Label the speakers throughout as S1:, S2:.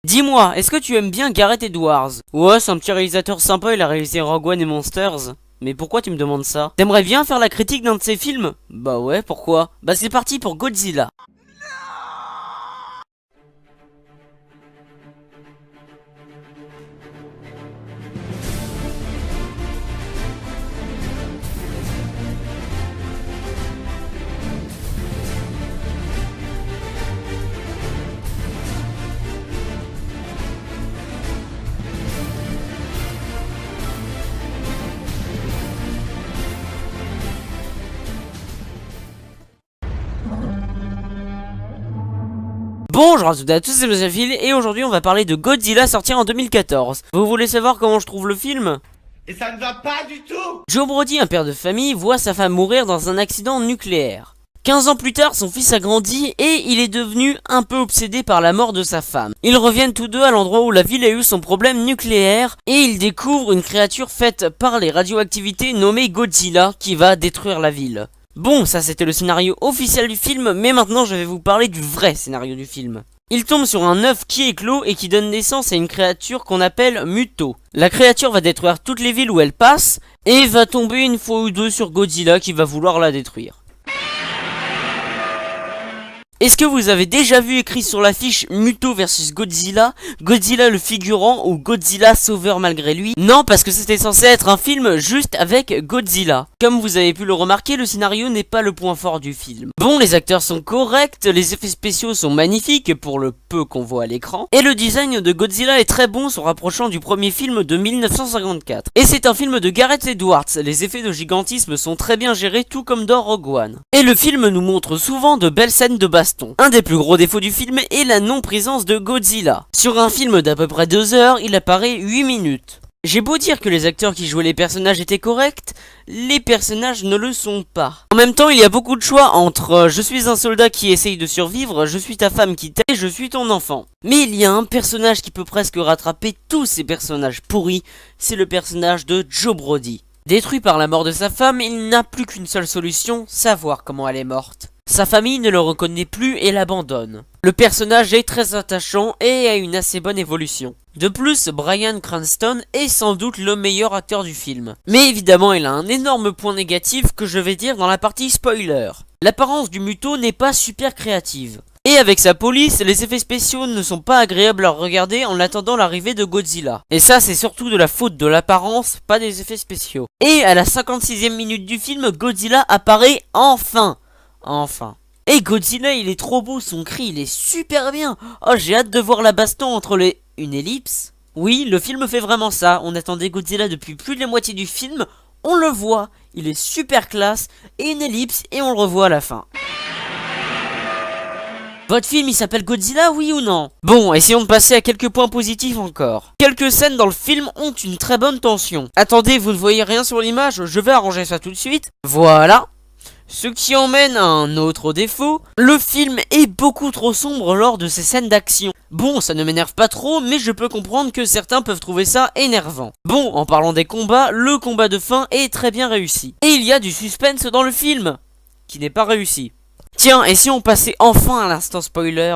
S1: Dis-moi, est-ce que tu aimes bien Gareth Edwards? Ouais, c'est un petit réalisateur sympa, il a réalisé Rogue One et Monsters. Mais pourquoi tu me demandes ça? T'aimerais bien faire la critique d'un de ses films? Bah ouais, pourquoi? Bah c'est parti pour Godzilla. Bonjour à toutes et à tous, c'est Monsieur Phil et aujourd'hui on va parler de Godzilla sorti en 2014. Vous voulez savoir comment je trouve le film?
S2: Et ça ne va pas du tout.
S1: Joe Brody, un père de famille, voit sa femme mourir dans un accident nucléaire. 15 ans plus tard, son fils a grandi et il est devenu un peu obsédé par la mort de sa femme. Ils reviennent tous deux à l'endroit où la ville a eu son problème nucléaire et ils découvrent une créature faite par les radioactivités nommée Godzilla qui va détruire la ville. Bon, ça c'était le scénario officiel du film, mais maintenant je vais vous parler du vrai scénario du film. Il tombe sur un œuf qui éclot et qui donne naissance à une créature qu'on appelle Muto. La créature va détruire toutes les villes où elle passe et va tomber une fois ou deux sur Godzilla qui va vouloir la détruire. Est-ce que vous avez déjà vu écrit sur l'affiche Muto vs Godzilla, Godzilla le figurant ou Godzilla sauveur malgré lui? Non, parce que c'était censé être un film juste avec Godzilla. Comme vous avez pu le remarquer, le scénario n'est pas le point fort du film. Bon, les acteurs sont corrects, les effets spéciaux sont magnifiques pour le peu qu'on voit à l'écran, et le design de Godzilla est très bon se rapprochant du premier film de 1954. Et c'est un film de Gareth Edwards, les effets de gigantisme sont très bien gérés tout comme dans Rogue One. Et le film nous montre souvent de belles scènes de baston. Un des plus gros défauts du film est la non-présence de Godzilla. Sur un film d'à peu près 2 heures, il apparaît 8 minutes. J'ai beau dire que les acteurs qui jouaient les personnages étaient corrects, les personnages ne le sont pas. En même temps, il y a beaucoup de choix entre je suis un soldat qui essaye de survivre, je suis ta femme qui t'aime et je suis ton enfant. Mais il y a un personnage qui peut presque rattraper tous ces personnages pourris, c'est le personnage de Joe Brody. Détruit par la mort de sa femme, il n'a plus qu'une seule solution, savoir comment elle est morte. Sa famille ne le reconnaît plus et l'abandonne. Le personnage est très attachant et a une assez bonne évolution. De plus, Bryan Cranston est sans doute le meilleur acteur du film. Mais évidemment, il a un énorme point négatif que je vais dire dans la partie spoiler. L'apparence du Muto n'est pas super créative. Et avec sa police, les effets spéciaux ne sont pas agréables à regarder en attendant l'arrivée de Godzilla. Et ça, c'est surtout de la faute de l'apparence, pas des effets spéciaux. Et à la 56e minute du film, Godzilla apparaît enfin. Et Godzilla, il est trop beau, son cri, il est super bien. Oh, j'ai hâte de voir la baston entre les... Une ellipse? Oui, le film fait vraiment ça. On attendait Godzilla depuis plus de la moitié du film. On le voit, il est super classe. Et une ellipse, et on le revoit à la fin. Votre film, il s'appelle Godzilla, oui ou non? Bon, essayons de passer à quelques points positifs encore. Quelques scènes dans le film ont une très bonne tension. Attendez, vous ne voyez rien sur l'image? Je vais arranger ça tout de suite. Voilà. Ce qui emmène à un autre défaut, le film est beaucoup trop sombre lors de ses scènes d'action. Bon, ça ne m'énerve pas trop, mais je peux comprendre que certains peuvent trouver ça énervant. Bon, en parlant des combats, le combat de fin est très bien réussi. Et il y a du suspense dans le film, qui n'est pas réussi. Tiens, et si on passait enfin à l'instant spoiler?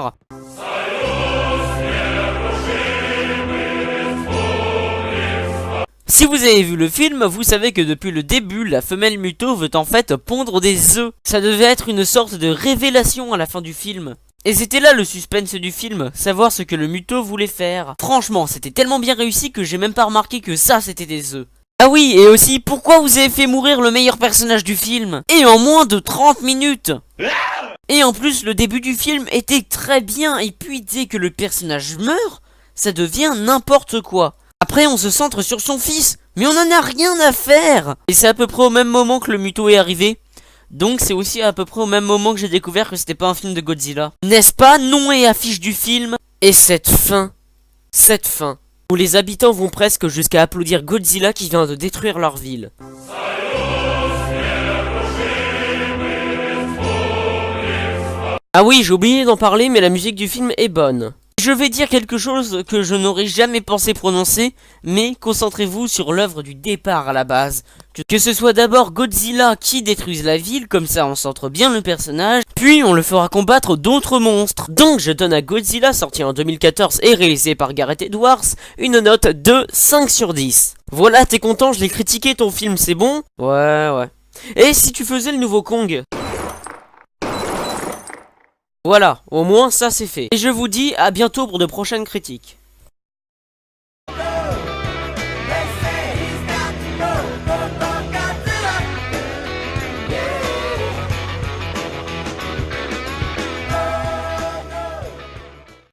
S1: Si vous avez vu le film, vous savez que depuis le début, la femelle Muto veut en fait pondre des œufs. Ça devait être une sorte de révélation à la fin du film. Et c'était là le suspense du film, savoir ce que le Muto voulait faire. Franchement, c'était tellement bien réussi que j'ai même pas remarqué que ça c'était des œufs. Ah oui, et aussi, pourquoi vous avez fait mourir le meilleur personnage du film? Et en moins de 30 minutes. Et en plus, le début du film était très bien, et puis dès que le personnage meurt, ça devient n'importe quoi. Après, on se centre sur son fils, mais on en a rien à faire. Et c'est à peu près au même moment que le Muto est arrivé. Donc c'est aussi à peu près au même moment que j'ai découvert que c'était pas un film de Godzilla. N'est-ce pas? Nom et affiche du film. Et cette fin, où les habitants vont presque jusqu'à applaudir Godzilla qui vient de détruire leur ville. Ah oui, j'ai oublié d'en parler, mais la musique du film est bonne. Je vais dire quelque chose que je n'aurais jamais pensé prononcer, mais concentrez-vous sur l'œuvre du départ à la base. Que ce soit d'abord Godzilla qui détruise la ville, comme ça on centre bien le personnage, puis on le fera combattre d'autres monstres. Donc je donne à Godzilla, sorti en 2014 et réalisé par Gareth Edwards, une note de 5 sur 10. Voilà, t'es content, je l'ai critiqué ton film, c'est bon? Ouais. Et si tu faisais le nouveau Kong? Voilà, au moins ça c'est fait. Et je vous dis à bientôt pour de prochaines critiques.